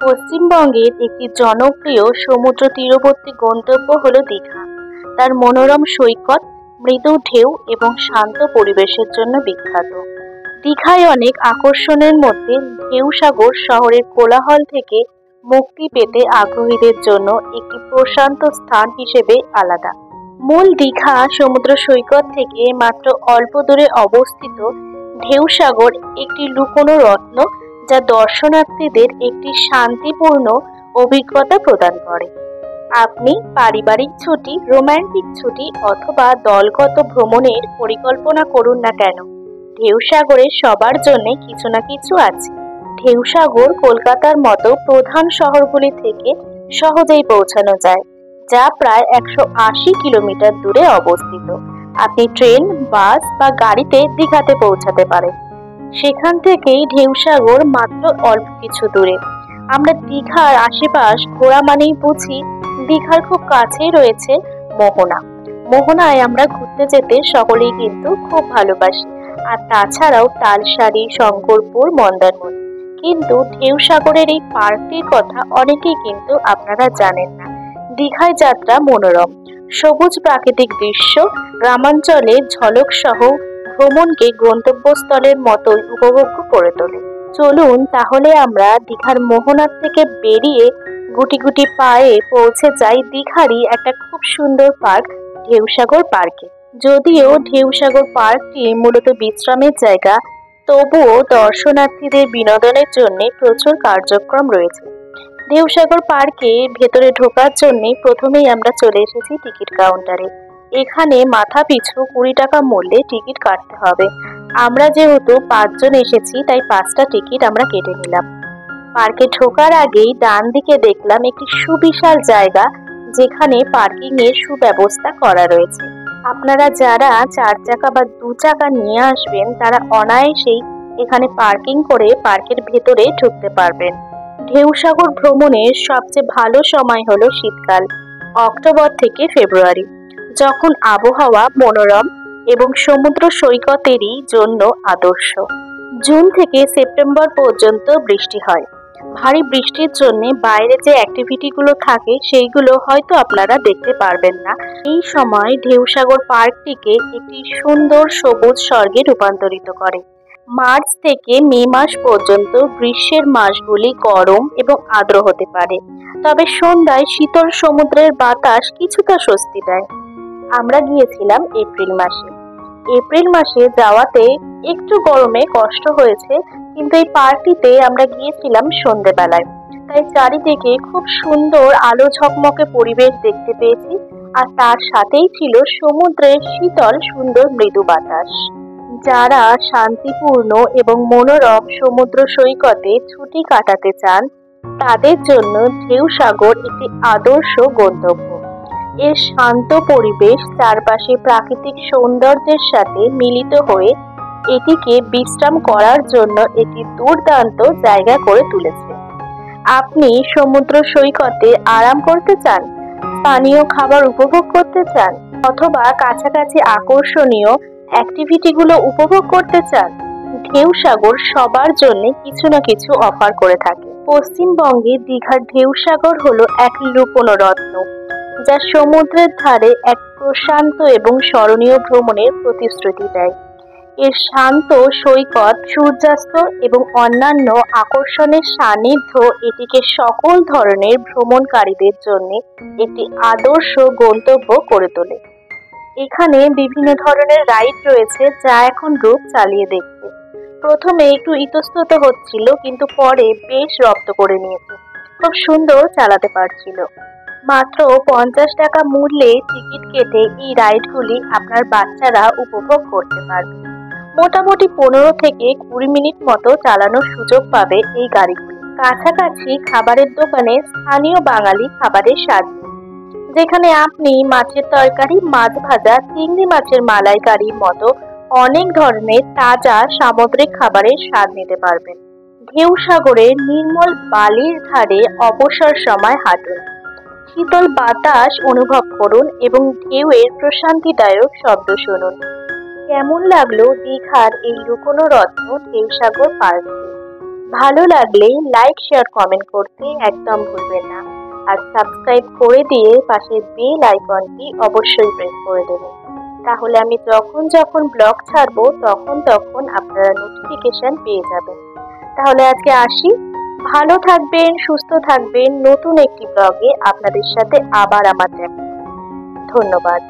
পশ্চিমবঙ্গের একটি জনপ্রিয় সমুদ্র তীরবর্তী গন্তব্য হলো দীঘা। তার মনোরম সৈকত, মৃদু ঢেউ এবং শান্ত পরিবেশের জন্য বিখ্যাত। দীঘায় অনেক আকর্ষণের মধ্যে ঢেউসাগর শহরের কোলাহল থেকে মুক্তি পেতে আগ্রহীদের জন্য একটি প্রশান্ত স্থান হিসেবে আলাদা। মূল দীঘা সমুদ্র সৈকত থেকে মাত্র অল্প দূরে অবস্থিত ঢেউসাগর একটি লুকোনো রত্ন, যা দর্শনার্থীদের একটি শান্তিপূর্ণ অভিজ্ঞতা প্রদান করে। আপনি পারিবারিক ছুটি, রোমান্টিক ছুটি অথবা দলগত ভ্রমণের পরিকল্পনা করুন না কেন, ঢেউসাগরে সবার জন্য কিছু না কিছু আছে। ঢেউসাগর কলকাতার মতো প্রধান শহরগুলি থেকে সহজেই পৌঁছানো যায়, যা প্রায় 180 কিলোমিটার দূরে অবস্থিত। আপনি ট্রেন, বাস বা গাড়িতে দীঘাতে পৌঁছাতে পারেন। সেখান থেকেই ঢেউসাগর মাত্র অল্প কিছু দূরে। আমরা দীঘার আশেপাশ ঘোরা মানেই বুঝি দীঘার খুব কাছেই রয়েছে মোহনা। মোহনায় আমরা ঘুরতে যেতে সকলেই কিন্তু খুব ভালোবাসি। আর তাছাড়াও তালসারি, শঙ্করপুর, মন্দারমণি। কিন্তু ঢেউসাগরের এই পার্কটির কথা অনেকেই কিন্তু আপনারা জানেন না। দীঘায় যাত্রা মনোরম, সবুজ প্রাকৃতিক দৃশ্য, গ্রামাঞ্চলের ঝলক সহ ভ্রমণকে গন্তব্যস্থলের মতোই উপভোগ্য করে তোলে। চলুন তাহলে আমরা দীঘার মোহনার থেকে বেরিয়ে গুটি গুটি পায়ে পৌঁছে যাই দীঘারই একটা খুব সুন্দর পার্ক, ঢেউসাগর পার্কে। যদিও ঢেউসাগর পার্কটি মূলত বিশ্রামের জায়গা, তবুও দর্শনার্থীদের বিনোদনের জন্য প্রচুর কার্যক্রম রয়েছে। ঢেউসাগর পার্কে ভেতরে ঢোকার জন্য প্রথমেই আমরা চলে এসেছি টিকিট কাউন্টারে। এখানে মাথা পিছু 20 টাকা মূল্যে টিকিট কাটতে হবে। আমরা যেহেতু 5 জন এসেছি, তাই 5টা টিকিট আমরা কেটে নিলাম। পার্কে ঢোকার আগেই ডান দিকে দেখলাম একটি সুবিশাল জায়গা, যেখানে পার্কিং এর সুব্যবস্থা করা রয়েছে। আপনারা যারা 4 চাকা বা 2 চাকা নিয়ে আসবেন, তারা অনায়াসেই এখানে পার্কিং করে পার্কের ভেতরে ঢুকতে পারবেন। ঢেউসাগর ভ্রমণের সবচেয়ে ভালো সময় হলো শীতকাল, অক্টোবর থেকে ফেব্রুয়ারি, যখন আবহাওয়া মনোরম এবং সমুদ্র সৈকতেরই জন্য আদর্শ। জুন থেকে সেপ্টেম্বর পর্যন্ত বৃষ্টি হয়। ভারী বৃষ্টির জন্য বাইরে যে অ্যাক্টিভিটিগুলো থাকে সেইগুলো হয়তো আপনারা দেখতে পারবেন না। এই সময় ঢেউসাগর পার্কটিকে একটি সুন্দর সবুজ স্বর্গে রূপান্তরিত করে। মার্চ থেকে মে মাস পর্যন্ত গ্রীষ্মের মাসগুলি গরম এবং আর্দ্র হতে পারে, তবে সন্ধ্যায় শীতল সমুদ্রের বাতাস কিছুটা স্বস্তি দেয়। আমরা গিয়েছিলাম এপ্রিল মাসে। এপ্রিল মাসে যাওয়াতে একটু গরমে কষ্ট হয়েছে, কিন্তু এই পার্কটিতে আমরা গিয়েছিলাম সন্ধ্যেবেলায়, তাই চারিদিকে খুব সুন্দর আলো ঝকমকে পরিবেশ দেখতে পেয়েছি। আর তার সাথেই ছিল সমুদ্রের শীতল সুন্দর মৃদু বাতাস। যারা শান্তিপূর্ণ এবং মনোরম সমুদ্র সৈকতে ছুটি কাটাতে চান, তাদের জন্য ঢেউসাগর একটি আদর্শ গন্তব্য। এর শান্ত পরিবেশ চারপাশে প্রাকৃতিক সৌন্দর্যের সাথে মিলিত হয়ে এটিকে বিশ্রাম করার জন্য একটি দুর্দান্ত জায়গা করে তুলেছে। আপনি সমুদ্র সৈকতে আরাম করতে চান, স্থানীয় খাবার উপভোগ করতে চান, অথবা কাছাকাছি আকর্ষণীয় অ্যাক্টিভিটিগুলো উপভোগ করতে চান, ঢেউসাগর সবার জন্য কিছু না কিছু অফার করে থাকে। পশ্চিমবঙ্গে দীঘার ঢেউসাগর হলো এক লুকোনো রত্ন, যা সমুদ্রের ধারে এক প্রশান্ত এবং স্মরণীয় ভ্রমণের প্রতিশ্রুতি দেয়। এর শান্ত সৈকত, সূর্যাস্ত এবং অন্যান্য আকর্ষণের সান্নিধ্য এটিকে সকল ধরনের ভ্রমণকারীদের জন্য একটি আদর্শ গন্তব্য করে তোলে। এখানে বিভিন্ন ধরনের রাইড রয়েছে, যা এখন রূপ চালিয়ে দেখছে। প্রথমে একটু ইতস্তত হচ্ছিল, কিন্তু পরে বেশ রপ্ত করে নিয়েছে, খুব সুন্দর চালাতে পারছিল। মাত্র 50 টাকা মূল্যে টিকিট কেটে এই রাইডগুলি আপনার বাচ্চারা উপভোগ করতে পারবে। মোটামুটি 15 থেকে 20 মিনিট মতো চালানোর সুযোগ পাবে এই গাড়িগুলি। কাছাকাছি খাবারের দোকানে স্থানীয় বাঙালি খাবারের স্বাদ, যেখানে আপনি মাছের তরকারি, মাছ ভাজা, চিংড়ি মাছের মালাইকারির মতো অনেক ধরনের তাজা সামুদ্রিক খাবারের স্বাদ নিতে পারবেন। ঢেউসাগরের নির্মল বালির ধারে অবসর সময় হাঁটুন, শীতল বাতাস অনুভব করুন এবং ঢেউয়ের প্রশান্তিদায়ক শব্দ শুনুন। কেমন লাগলো দীঘার এই লুকোনো রত্ন ঢেউসাগর পার্কটি? ভালো লাগলে লাইক শেয়ার কমেন্ট করতে একদম ভুলবেন না। আর সাবস্ক্রাইব করে দিয়ে পাশের বেল আইকনটি অবশ্যই প্রেস করে দেবেন। তাহলে আমি যখন যখন ব্লগ ছাড়বো তখন আপনারা নোটিফিকেশন পেয়ে যাবেন। তাহলে আজকে আসি। ভালো থাকবেন, সুস্থ থাকবেন। নতুন একটি ব্লগে আপনাদের সাথে আবার আমার দেখা। ধন্যবাদ।